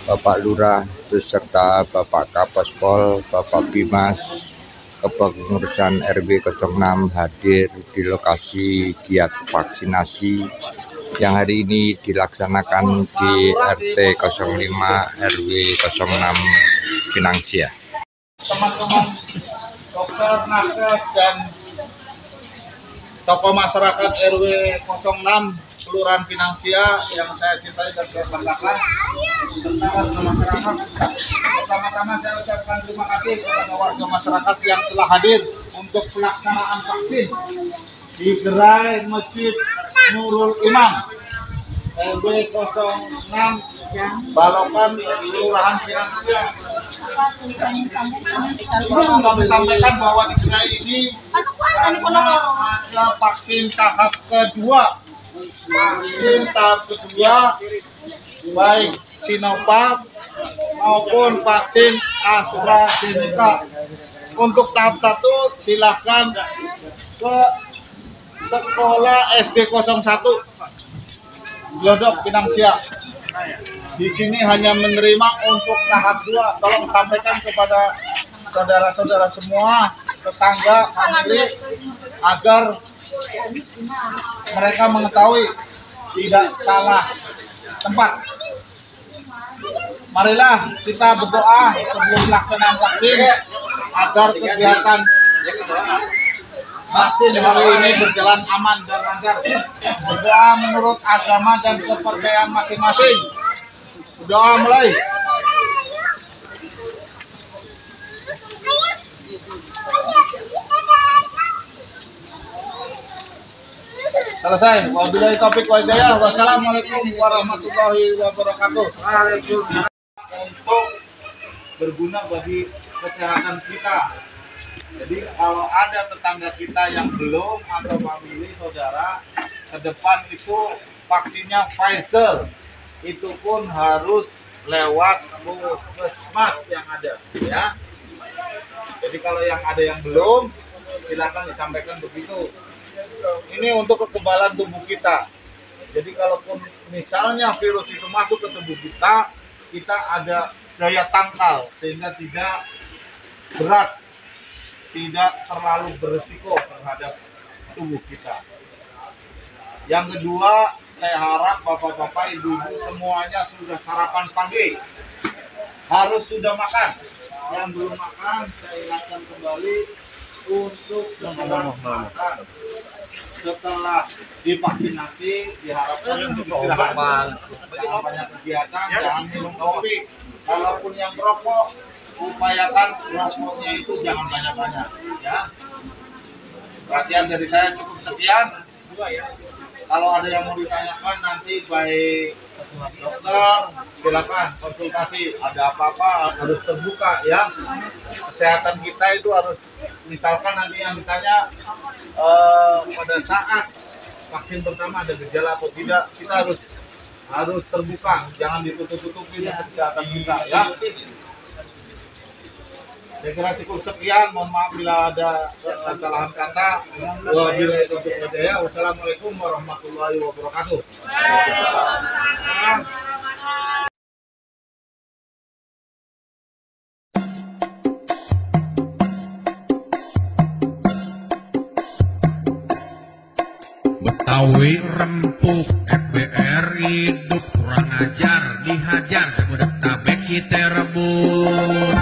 Bapak Lurah beserta Bapak Kapospol, Bapak Bimas, Kepengurusan RW 06 hadir di lokasi giat vaksinasi yang hari ini dilaksanakan di RT 05 RW 06 Pinangsia. Teman-teman dokter, nakes, dan tokoh masyarakat RW 06 Kelurahan Pinangsia yang saya cintai dan saya banggakan, serta warga masyarakat. Pertama-tama saya ucapkan terima kasih kepada warga masyarakat yang telah hadir untuk pelaksanaan vaksin di gerai Masjid Nurul Iman RW 06 Balokan Kelurahan Pinangsia. Kami sampaikan bahwa di gerai ini ada vaksin tahap kedua. Vaksin tahap kedua baik Sinovac maupun vaksin AstraZeneca. Untuk tahap 1 silakan ke sekolah SD 01 Glodok Pinangsia. Di sini hanya menerima untuk tahap 2. Tolong sampaikan kepada saudara-saudara semua, tetangga, famili, agar mereka mengetahui tidak salah tempat. Marilah kita berdoa sebelum pelaksanaan vaksin agar kegiatan vaksin hari ini berjalan aman dan lancar. Berdoa menurut agama dan kepercayaan masing-masing. Doa mulai. Selesai. Wabillahi taufiq wal hidayah. Wassalamualaikum warahmatullahi wabarakatuh. Untuk berguna bagi kesehatan kita. Jadi kalau ada tetangga kita yang belum atau famili saudara, ke depan itu vaksinnya Pfizer. Itu pun harus lewat puskesmas yang ada, ya. Jadi kalau yang ada yang belum, silakan disampaikan begitu. Ini untuk kekebalan tubuh kita. Jadi kalaupun misalnya virus itu masuk ke tubuh kita, kita ada daya tangkal sehingga tidak berat, tidak terlalu berisiko terhadap tubuh kita. Yang kedua, saya harap bapak-bapak, ibu-ibu semuanya sudah sarapan pagi. Harus sudah makan. Yang belum makan, saya ingatkan kembali untuk makan. Setelah divaksinasi, diharapkan untuk istirahat. Jangan banyak kegiatan, jangan minum kopi. Kalaupun yang merokok, upayakan rokoknya itu jangan banyak-banyak, ya. Perhatian dari saya cukup sekian. Kalau ada yang mau ditanyakan nanti baik dokter, silakan konsultasi. Ada apa-apa harus terbuka, ya. Kesehatan kita itu harus, misalkan nanti yang ditanya pada saat vaksin pertama ada gejala atau tidak, kita harus terbuka, jangan ditutup-tutupin kesehatan kita, ya. Saya kira cukup sekian. Mohon maaf bila ada kesalahan kata. Wabillahi taufiq wal hidayah. Wassalamualaikum warahmatullahi wabarakatuh. Betawi rempuk FBR hidup kurang ajar, dihajar semudah tabek kita rebus.